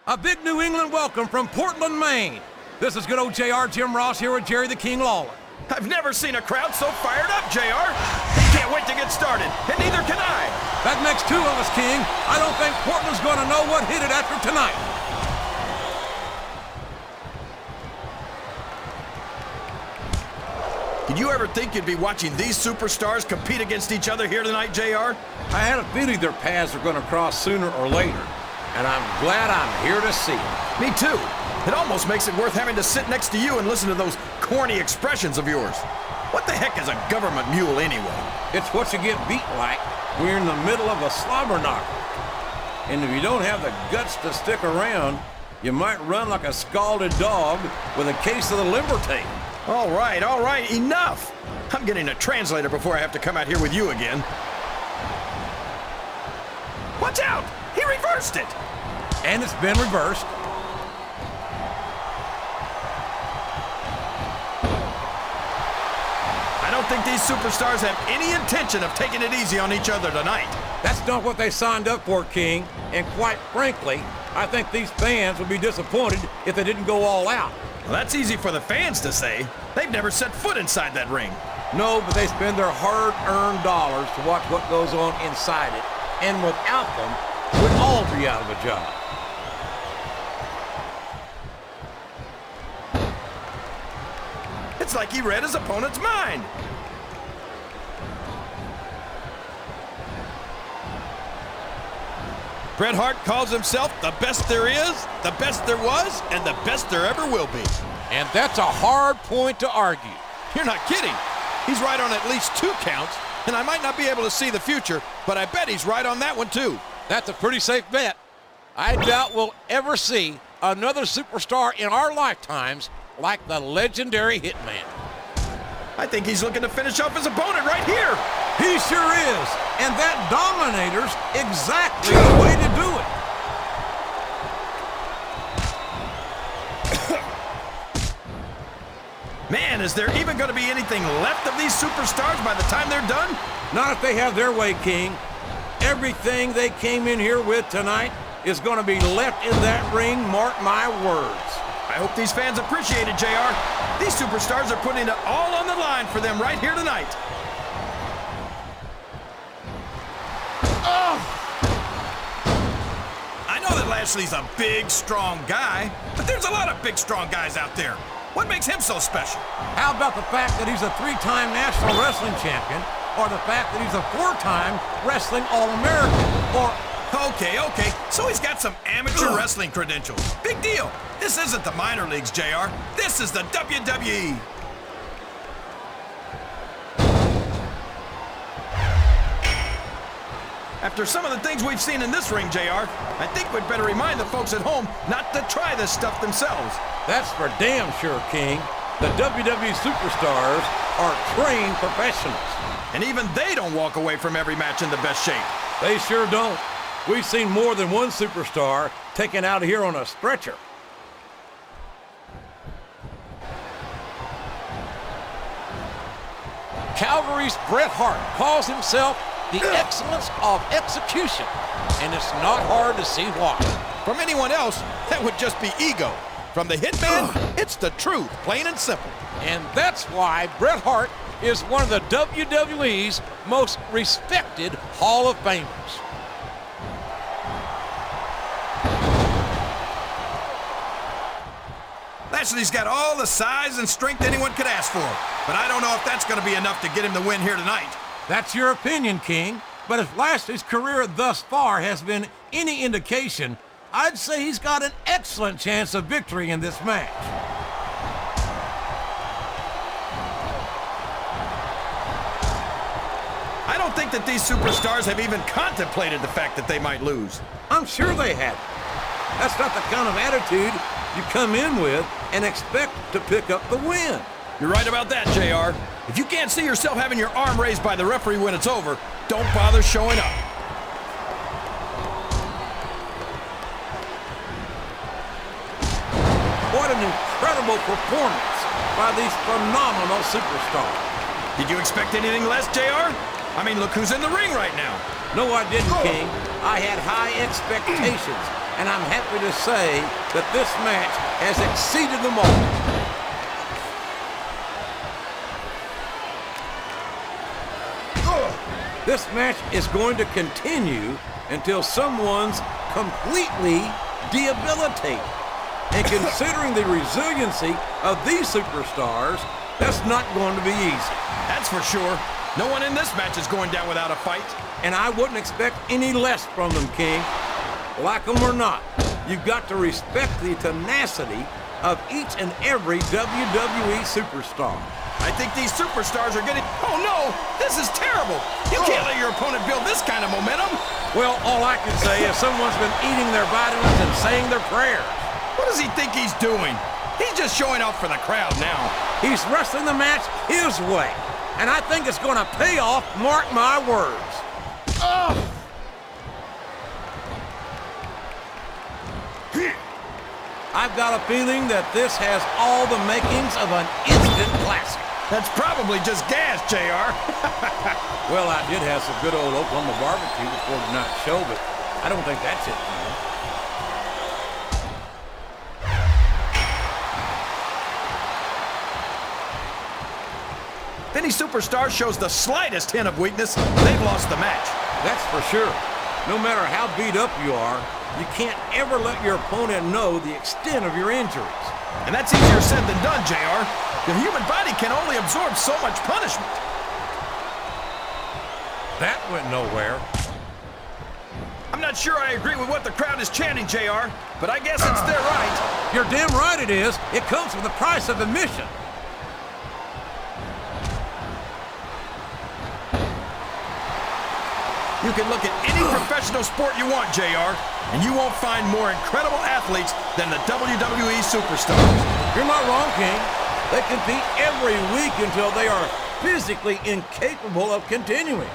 A big New England welcome from Portland, Maine. This is good old JR Jim Ross here with Jerry the King Lawler. I've never seen a crowd so fired up, JR. They can't wait to get started, and neither can I. That makes two of us, King. I don't think Portland's going to know what hit it after tonight. Did you ever think you'd be watching these superstars compete against each other here tonight, JR? I had a feeling their paths are going to cross sooner or later, and I'm glad I'm here to see it. Me too. It almost makes it worth having to sit next to you and listen to those corny expressions of yours. What the heck is a government mule anyway? It's what you get beat like when you're in the middle of a slobber knocker. And if you don't have the guts to stick around, you might run like a scalded dog with a case of the limber tape. All right, enough. I'm getting a translator before I have to come out here with you again. Watch out! He reversed it! And it's been reversed. I don't think these superstars have any intention of taking it easy on each other tonight. That's not what they signed up for, King. And quite frankly, I think these fans would be disappointed if they didn't go all out. Well, that's easy for the fans to say. They've never set foot inside that ring. No, but they spend their hard-earned dollars to watch what goes on inside it. And without them, we'd all be out of a job. It's like he read his opponent's mind. Bret Hart calls himself the best there is, the best there was, and the best there ever will be. And that's a hard point to argue. You're not kidding. He's right on at least 2 counts, and I might not be able to see the future, but I bet he's right on that one too. That's a pretty safe bet. I doubt we'll ever see another superstar in our lifetimes like the legendary Hitman. I think he's looking to finish off his opponent right here. He sure is, and that Dominator's exactly the way to do it. Man, is there even going to be anything left of these superstars by the time they're done? Not if they have their way, King. Everything they came in here with tonight is going to be left in that ring, mark my words. I hope these fans appreciate it, JR. These superstars are putting it all on the line for them right here tonight. Oh! I know that Lashley's a big, strong guy, but there's a lot of big, strong guys out there. What makes him so special? How about the fact that he's a 3-time National Wrestling Champion, or the fact that he's a 4-time Wrestling All-American, or... Okay, so he's got some amateur wrestling credentials. Big deal. This isn't the minor leagues, JR. This is the WWE. After some of the things we've seen in this ring, JR, I think we'd better remind the folks at home not to try this stuff themselves. That's for damn sure, King. The WWE superstars are trained professionals. And even they don't walk away from every match in the best shape. They sure don't. We've seen more than one superstar taken out of here on a stretcher. Calgary's Bret Hart calls himself the excellence of execution, and it's not hard to see why. From anyone else, that would just be ego. From the Hitman, it's the truth, plain and simple. And that's why Bret Hart is one of the WWE's most respected Hall of Famers. Lashley's got all the size and strength anyone could ask for, but I don't know if that's going to be enough to get him the win here tonight. That's your opinion, King, but if Lashley's career thus far has been any indication, I'd say he's got an excellent chance of victory in this match. I don't think that these superstars have even contemplated the fact that they might lose. I'm sure they haven't. That's not the kind of attitude you come in with and expect to pick up the win. You're right about that, JR. If you can't see yourself having your arm raised by the referee when it's over, don't bother showing up. What an incredible performance by these phenomenal superstars. Did you expect anything less, JR? Look who's in the ring right now. No, I didn't, King. I had high expectations, and I'm happy to say that this match has exceeded them all. This match is going to continue until someone's completely debilitated. And considering the resiliency of these superstars, that's not going to be easy. That's for sure. No one in this match is going down without a fight. And I wouldn't expect any less from them, King. Like them or not, you've got to respect the tenacity of each and every WWE superstar. I think these superstars are getting... Oh, no! This is terrible! You can't let your opponent build this kind of momentum! Well, all I can say is someone's been eating their vitamins and saying their prayers. What does he think he's doing? He's just showing off for the crowd now. He's wrestling the match his way, and I think it's going to pay off, mark my words. I've got a feeling that this has all the makings of an instant classic. That's probably just gas, JR. Well, I did have some good old Oklahoma barbecue before tonight's show, but I don't think that's it, man. If any superstar shows the slightest hint of weakness, they've lost the match. That's for sure. No matter how beat up you are, you can't ever let your opponent know the extent of your injuries. And that's easier said than done, JR. The human body can only absorb so much punishment. That went nowhere. I'm not sure I agree with what the crowd is chanting, JR, but I guess it's their right. You're damn right it is. It comes with the price of admission. You can look at any professional sport you want, JR, and you won't find more incredible athletes than the WWE superstars. You're not wrong, King. They compete every week until they are physically incapable of continuing.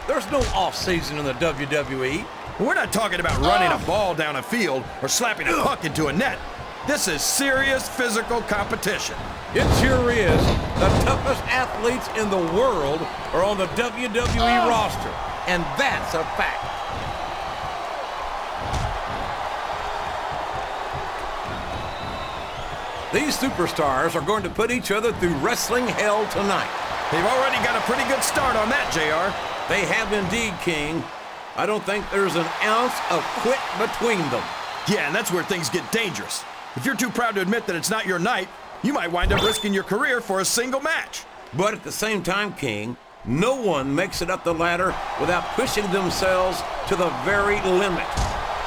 There's no off-season in the WWE. We're not talking about running a ball down a field or slapping a puck into a net. This is serious physical competition. It sure is. The toughest athletes in the world are on the WWE roster, and that's a fact. These superstars are going to put each other through wrestling hell tonight. They've already got a pretty good start on that, JR. They have indeed, King. I don't think there's an ounce of quit between them. Yeah, and that's where things get dangerous. If you're too proud to admit that it's not your night, you might wind up risking your career for a single match. But at the same time, King, no one makes it up the ladder without pushing themselves to the very limit.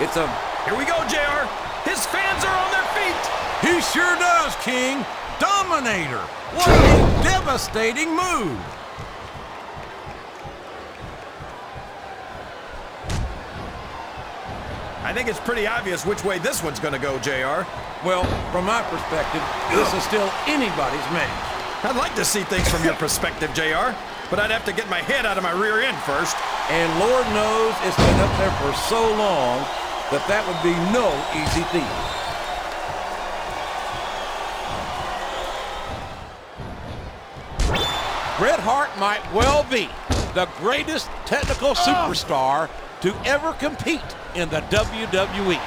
It's a... Here we go, JR. His fans are on their feet. He sure does, King. Dominator. What a devastating move. I think it's pretty obvious which way this one's going to go, JR. Well, from my perspective, this is still anybody's match. I'd like to see things from your perspective, JR, but I'd have to get my head out of my rear end first. And Lord knows it's been up there for so long that that would be no easy feat. Bret Hart might well be the greatest technical superstar to ever compete in the WWE.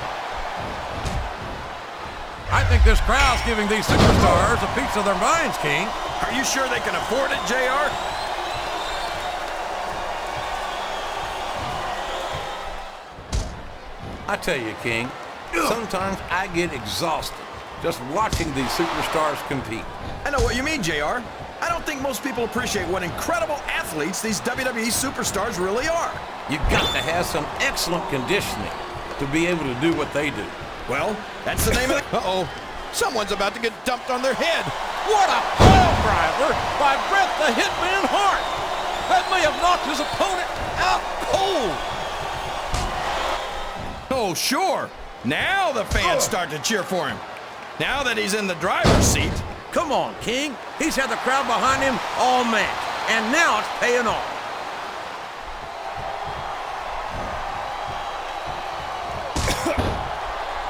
I think this crowd's giving these superstars a piece of their minds, King. Are you sure they can afford it, JR? I tell you, King, sometimes I get exhausted just watching these superstars compete. I know what you mean, JR. I don't think most people appreciate what incredible athletes these WWE superstars really are. You've got to have some excellent conditioning to be able to do what they do. Well, that's the name of the... Uh-oh. Someone's about to get dumped on their head. What a pile driver by Bret the Hitman Hart. That may have knocked his opponent out cold. Oh, sure. Now the fans start to cheer for him. Now that he's in the driver's seat. Come on, King. He's had the crowd behind him all match, and now it's paying off.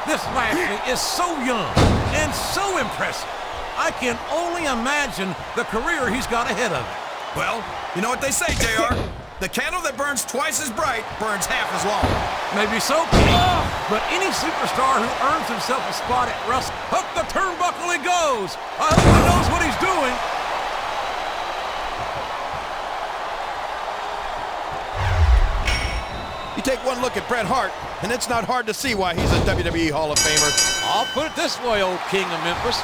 This Lashley is so young and so impressive. I can only imagine the career he's got ahead of him. Well, you know what they say, JR? The candle that burns twice as bright burns half as long. Maybe so, but any superstar who earns himself a spot at Wrestle, up the turnbuckle he goes. I hope he knows what he's doing. You take one look at Bret Hart, and it's not hard to see why he's a WWE Hall of Famer. I'll put it this way, old king of Memphis.